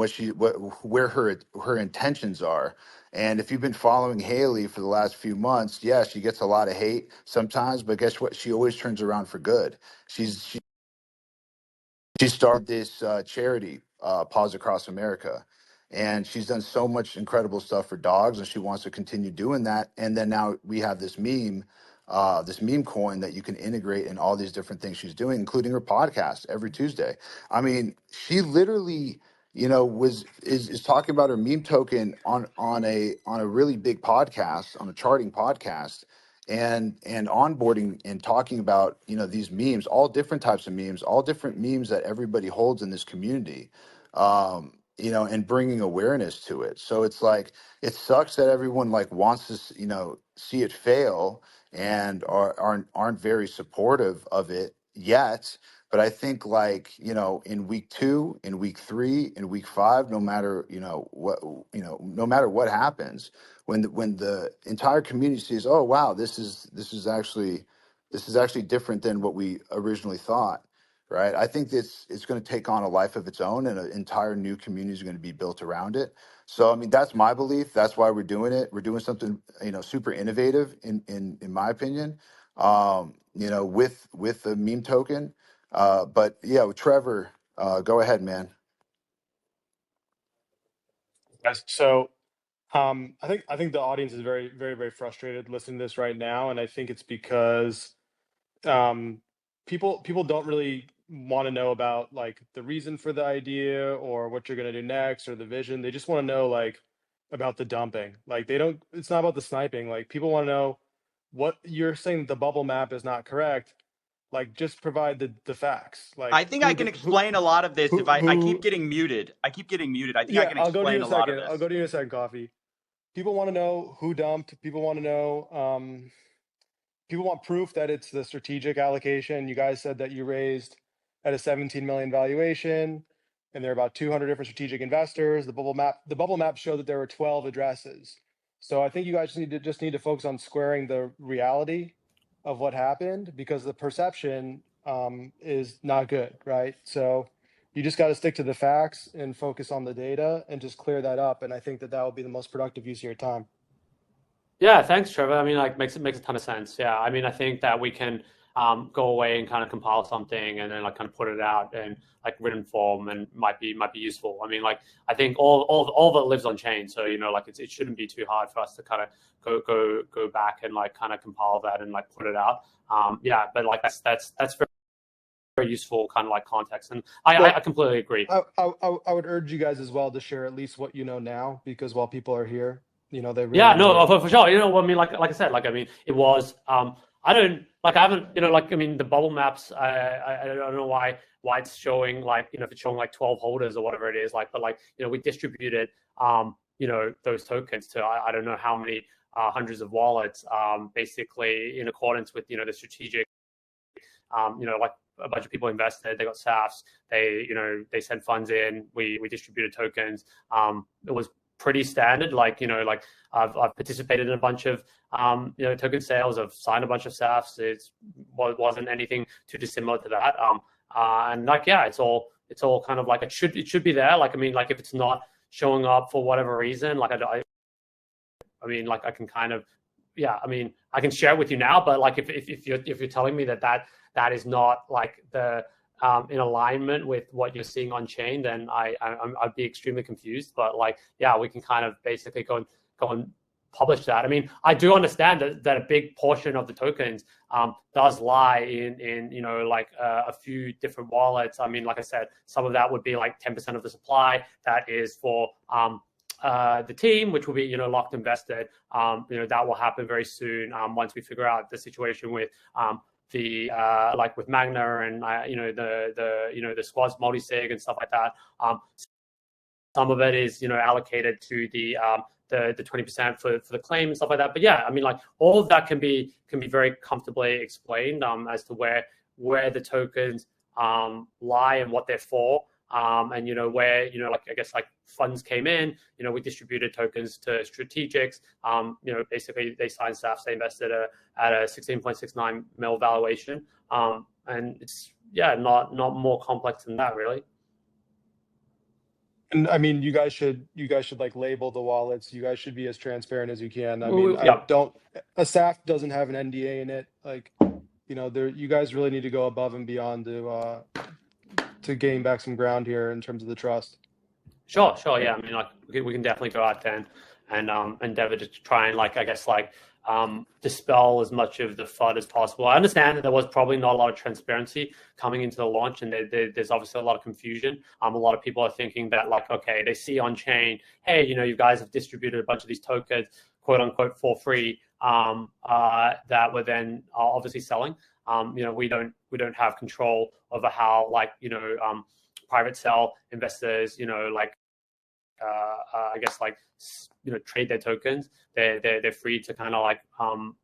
where her intentions are. And if you've been following Haliey for the last few months, yeah, she gets a lot of hate sometimes, but guess what? She always turns around for good. She started this charity, Paws Across America, and she's done so much incredible stuff for dogs, and she wants to continue doing that. And then now we have this meme coin that you can integrate in all these different things she's doing, including her podcast every Tuesday. I mean, she literally, is talking about her meme token on a really big podcast, on a charting podcast, and onboarding and talking about these memes, all different types of memes, all different memes that everybody holds in this community, and bringing awareness to it. So it's like, it sucks that everyone like wants to see it fail, and aren't very supportive of it yet. But I think, like, in week 2, in week 3, in week 5, no matter no matter what happens, when the entire community sees, oh wow, this is actually different than what we originally thought, right? I think it's going to take on a life of its own, and an entire new community is going to be built around it. So, I mean, that's my belief. That's why we're doing it. We're doing something, super innovative in my opinion, with the meme token. But yeah, with Trevor, go ahead, man. Guys, so I think the audience is very, very, very frustrated listening to this right now, and I think it's because people don't really want to know about like the reason for the idea or what you're going to do next or the vision. They just want to know like about the dumping. Like they don't. It's not about the sniping. Like people want to know what you're saying. The bubble map is not correct. Like just provide the facts. Like I think I can explain a lot of this if I keep getting muted. I keep getting muted. I think I Yeah, can I'll go to you explain in a a lot of second. this. I'll go to you in a second, Coffee. People want to know who dumped. People want to know. People want proof that it's the strategic allocation. You guys said that you raised at a 17 million valuation, and there are about 200 different strategic investors. The bubble map showed that there were 12 addresses. So I think you guys just need to focus on squaring the reality of what happened, because the perception is not good, right? So you just got to stick to the facts and focus on the data and just clear that up. And I think that will be the most productive use of your time. Yeah, thanks, Trevor. I mean, like makes a ton of sense. Yeah, I mean, I think that we can go away and kind of compile something and then like kind of put it out in like written form and might be useful. I mean, like I think all of it lives on chain, so like it shouldn't be too hard for us to kind of go back and like kind of compile that and like put it out. Yeah, but like that's very, very useful kind of like context, and I completely agree. I would urge you guys as well to share at least what you know now, because while people are here, they really Yeah, need no, to. for sure. I mean, like I said, like I mean, it was. I don't like. I haven't. Like I mean, the bubble maps. I don't know why it's showing like if it's showing like 12 holders or whatever it is. Like, but like we distributed those tokens to I don't know how many hundreds of wallets. Basically in accordance with the strategic. Like a bunch of people invested. They got SAFs. They sent funds in. We distributed tokens. It was pretty standard. Like I've participated in a bunch of token sales. I've signed a bunch of SAFs. It wasn't anything too dissimilar to that. And like it's all kind of like it should be there. Like I mean, like if it's not showing up for whatever reason, like I mean, like I can kind of I mean, I can share it with you now, but like if you're telling me that is not like the in alignment with what you're seeing on chain, then I'd be extremely confused. But like, we can kind of basically go and publish that. I mean, I do understand that a big portion of the tokens does lie in like a few different wallets. I mean, like I said, some of that would be like 10% of the supply that is for the team, which will be locked invested. That will happen very soon once we figure out the situation with the like with Magna and the squads multi-sig and stuff like that. Some of it is allocated to the 20% for the claim and stuff like that. But I mean, like all of that can be very comfortably explained as to where the tokens lie and what they're for. And where like I guess like funds came in, we distributed tokens to strategics. Basically they signed SAFs, they invested at a 16.69 mil valuation. And it's not more complex than that really. And I mean, you guys should like label the wallets. You guys should be as transparent as you can. I mean, a SAF doesn't have an NDA in it. Like, you guys really need to go above and beyond to gain back some ground here in terms of the trust. Sure. Yeah, I mean, like we can definitely go out there and endeavor to try and like I guess like dispel as much of the FUD as possible. I understand that there was probably not a lot of transparency coming into the launch, and there's obviously a lot of confusion. A lot of people are thinking that like, okay, they see on chain, hey, you guys have distributed a bunch of these tokens, quote unquote, for free, that were then obviously selling. We don't have control over how like private sell investors like I guess like trade their tokens. They're free to kind of like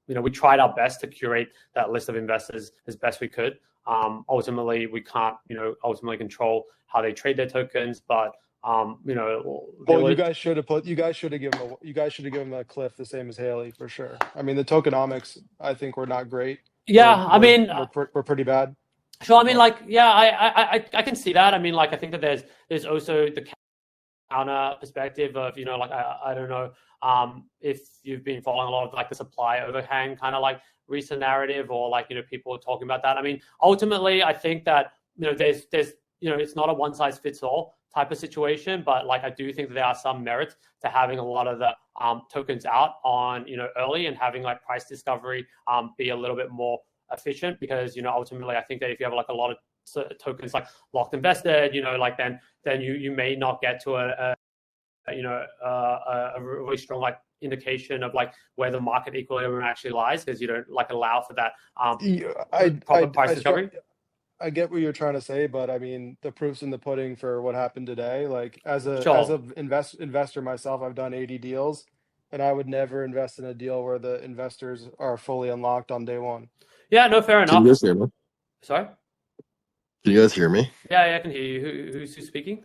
we tried our best to curate that list of investors as best we could. Ultimately we can't ultimately control how they trade their tokens, but you guys should have given a cliff the same as Haliey for sure. I mean, the tokenomics I think were not great. I mean we're pretty bad. Sure. I mean, Well, like, yeah, I can see that. I mean, like, I think that there's also the counter perspective of, like, I don't know, if you've been following a lot of like the supply overhang kind of like recent narrative, or like, people talking about that. I mean, ultimately, I think that, there's, it's not a one size fits all type of situation, but like, I do think that there are some merits to having a lot of the tokens out on, early, and having like price discovery be a little bit more efficient, because, ultimately, I think that if you have like a lot of tokens like locked invested, like then you may not get to a really strong like indication of like where the market equilibrium actually lies, because you don't like allow for that yeah, proper price discovery. I get what you're trying to say, but I mean, the proof's in the pudding for what happened today. Like as Sure. a investor myself, I've done 80 deals, and I would never invest in a deal where the investors are fully unlocked on day one. Yeah, no, fair Can you enough. guys hear me? Sorry. Can you guys hear me? Yeah, I can hear you. Who's speaking?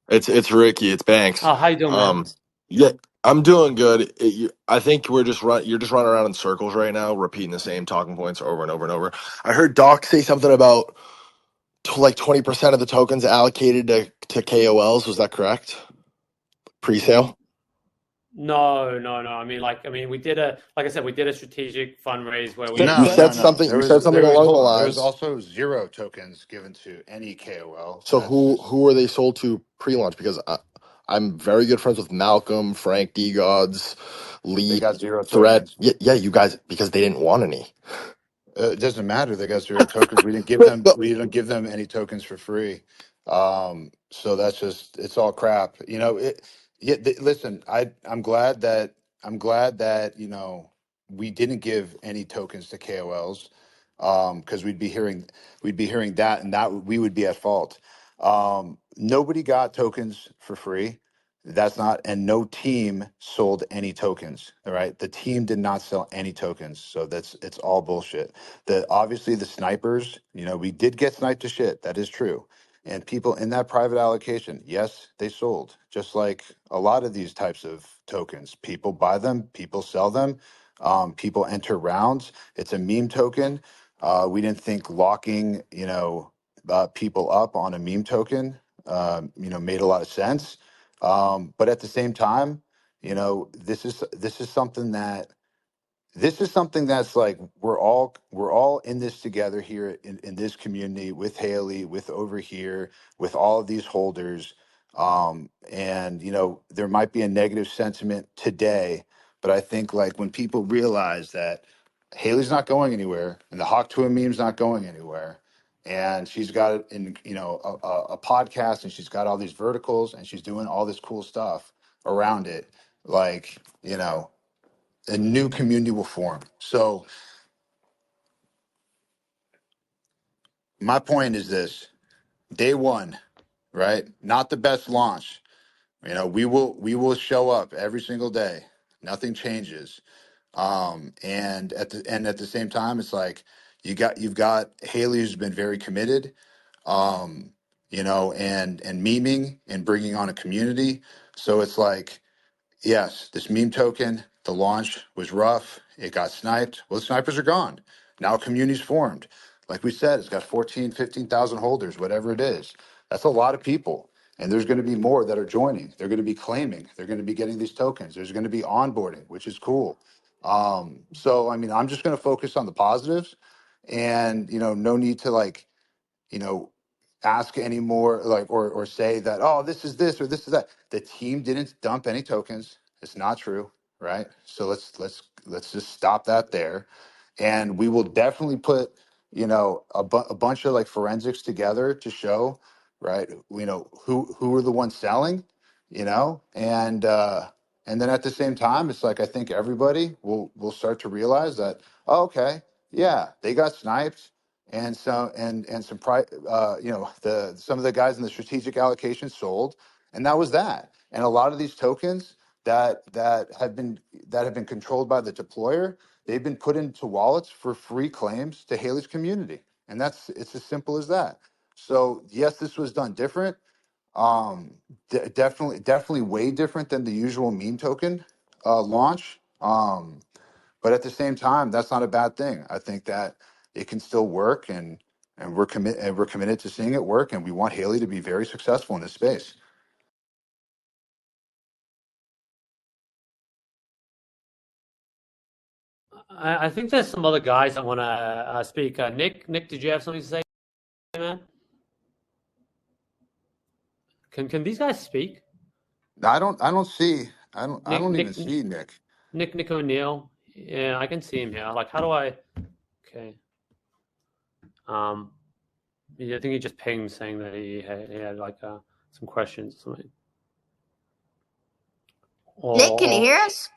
It's Ricky. It's Banks. Oh, how you doing, man? Yeah, I'm doing good. I think you're just running around in circles right now, repeating the same talking points over and over and over. I heard Doc say something about like 20% of the tokens allocated to KOLs. Was that correct? Pre-sale. No. I mean, like I said, we did a strategic fundraise where we You No, Said no, said no. something. You said something There was along the hold on. There was lines. also 0 tokens given to any KOL. So That's who are they sold to pre-launch? Because I'm very good friends with Malcolm, Frank, D Gods, they Lee, got 0 Threat. tokens. Yeah, you guys, because they didn't want any. It doesn't matter. They got 0 tokens. We didn't give But, them. but We didn't give them any tokens for free. So that's just it's all crap. Yeah. Listen, I'm glad that we didn't give any tokens to KOLs, because we'd be hearing that, and that we would be at fault. Nobody got tokens for free. That's not, and no team sold any tokens. All right, the team did not sell any tokens, so it's all bullshit. Obviously the snipers, we did get sniped to shit. That is true. And people in that private allocation, yes, they sold. Just like a lot of these types of tokens, people buy them, people sell them, people enter rounds. It's a meme token. We didn't think locking, people up on a meme token, made a lot of sense. But at the same time, this is something that's like we're all in this together here in this community with Haley, with over here, with all of these holders. And there might be a negative sentiment today, but I think like when people realize that Haley's not going anywhere and the Hawk Tuah meme's not going anywhere, and she's got it in a podcast, and she's got all these verticals, and she's doing all this cool stuff around it, like a new community will form. So my point is this: day one, right? Not the best launch. We will show up every single day. Nothing changes. And at the same time, it's like you've got Haley, who's been very committed. And memeing and bringing on a community. So it's like, yes, this meme token, the launch was rough. It got sniped. Well, the snipers are gone. Now a community's formed. Like we said, it's got 14, 15,000 holders, whatever it is. That's a lot of people. And there's going to be more that are joining. They're going to be claiming. They're going to be getting these tokens. There's going to be onboarding, which is cool. So, I mean, I'm just going to focus on the positives, and, no need to like, you know, ask any more, like, or say that, oh, this is this or this is that. The team didn't dump any tokens. It's not true, right? So let's just stop that there, and we will definitely put a bunch of like forensics together to show, right? Who are the ones selling, and then at the same time, it's like I think everybody will start to realize that, oh, okay, yeah, they got sniped, and so and some the some of the guys in the strategic allocation sold, and that was that. And a lot of these tokens that have been controlled by the deployer, they've been put into wallets for free claims to Haley's community, and it's as simple as that. So yes, this was done different. Definitely way different than the usual meme token launch. But at the same time, that's not a bad thing. I think that it can still work, and and we're committed to seeing it work, and we want Haliey to be very successful in this space. I think there's some other guys that want to speak. Nick, did you have something to say, man? Can these guys speak? I don't see. I Nick, don't even Nick, see Nick. Nick O'Neill. Yeah, I can see him here. Like, how do I? Okay. Yeah, I think he just pinged saying that he had like some questions or something. Nick, can you hear us?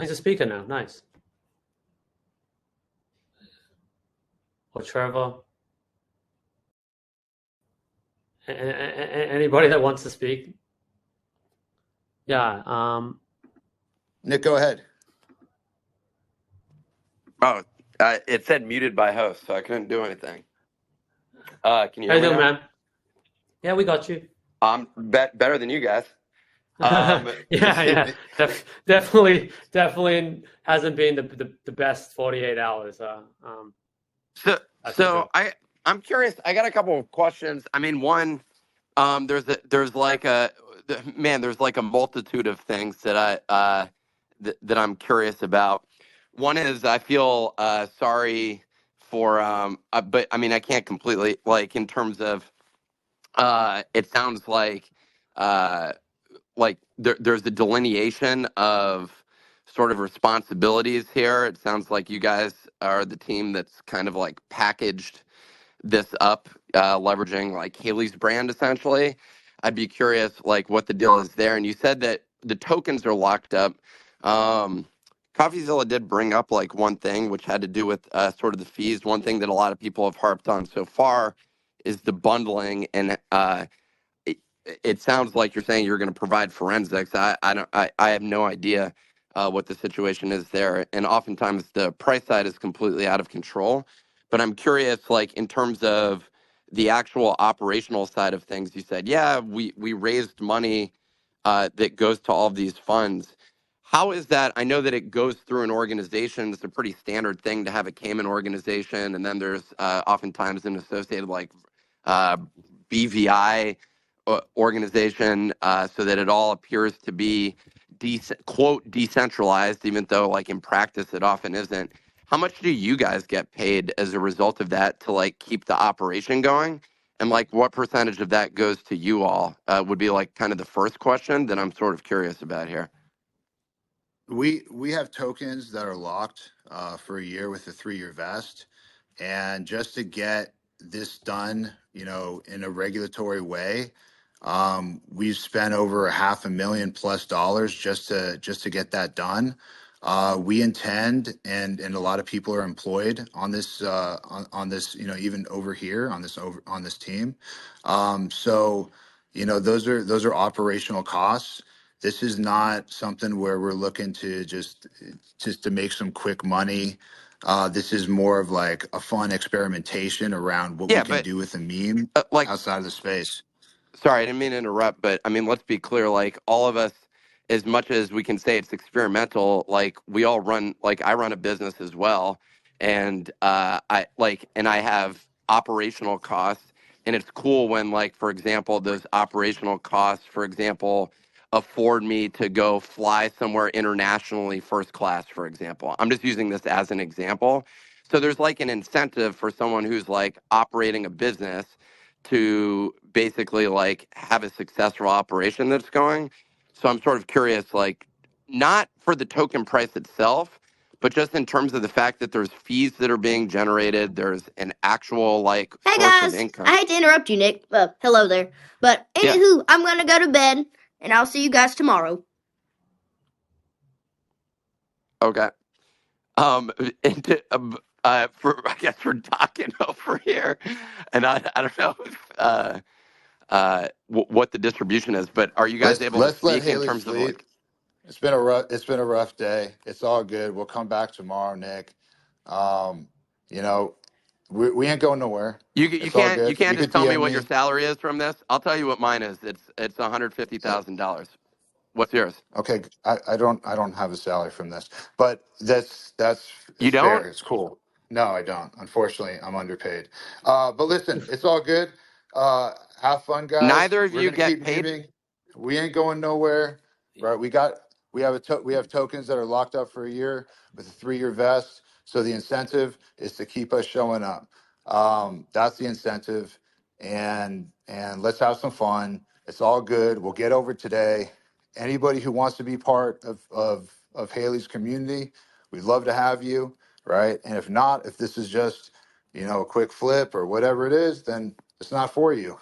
He's a speaker now. Nice. Or Trevor. Anybody that wants to speak? Yeah. Nick, go ahead. Oh, it said muted by host, so I couldn't do anything. Can you How hear you me doing, now? man? Yeah, we got you. I'm better than you guys. Yeah. Definitely hasn't been the best 48 hours. So I'm curious. I got a couple of questions. I mean, one, there's like a multitude of things that that I'm curious about. One is I feel sorry for but I mean I can't completely, like, in terms of it sounds like there's a delineation of sort of responsibilities here. It sounds like you guys are the team that's kind of like packaged this up, leveraging like Haliey's brand essentially. I'd be curious like what the deal is there. And you said that the tokens are locked up. Um, CoffeeZilla did bring up like one thing which had to do with sort of the fees. One thing that a lot of people have harped on so far is the bundling, and it, it sounds like you're saying you're going to provide forensics. I have no idea what the situation is there, and oftentimes the price side is completely out of control. But I'm curious, like in terms of the actual operational side of things. You said, yeah, we raised money that goes to all of these funds. How is that? I know that it goes through an organization. It's a pretty standard thing to have a Cayman organization, and then there's oftentimes an associated like uh, BVI organization, so that it all appears to be quote decentralized, even though like in practice it often isn't. How much do you guys get paid as a result of that to like keep the operation going? And like what percentage of that goes to you all would be like kind of the first question that I'm sort of curious about here. We have tokens that are locked for a year with a 3-year vest, and just to get this done, in a regulatory way, we've spent over $500,000+ just to get that done. We intend, and a lot of people are employed on this on this, even over here on this team. So, those are operational costs. This is not something where we're looking to just to make some quick money. This is more of like a fun experimentation around what we Yeah, can but do with a meme like, outside of the space. sorry, I didn't mean to interrupt, but I mean, let's be clear. Like, all of us, as much as we can say it's experimental, like we all run, like I run a business as well, and I have operational costs, and it's cool when, like, for example, those operational costs, for example, afford me to go fly somewhere internationally first class, for example. I'm just using this as an example. So there's like an incentive for someone who's like operating a business to basically like have a successful operation that's going. So I'm sort of curious, like, not for the token price itself, but just in terms of the fact that there's fees that are being generated, there's an actual like Hey source of guys, income. I hate to interrupt you, Nick. Hello there. But Yeah. anywho, I'm gonna go to bed, and I'll see you guys tomorrow. Okay. And for, I guess we're talking over here, and I don't know if, what the distribution is, but are you guys able to Let's let speak in Haliey terms of sleep. like? It's been a rough day. It's all good. We'll come back tomorrow, Nick. Um, you know, we ain't going nowhere. You It's all can't good. You just could tell me DM what your me. salary is from this. I'll tell you what mine is. It's $150,000. What's yours? Okay, I don't have a salary from this, but that's You it's don't? fair. It's cool. No, I don't. Unfortunately, I'm underpaid. But listen, it's all good. Have fun, guys. Neither of We're you gonna get keep paid? memeing. We ain't going nowhere, right? We have tokens that are locked up for a year with a 3-year vest. So the incentive is to keep us showing up. That's the incentive, and let's have some fun. It's all good. We'll get over today. Anybody who wants to be part of Haley's community, we'd love to have you, right? And if not, if this is just, a quick flip or whatever it is, then it's not for you.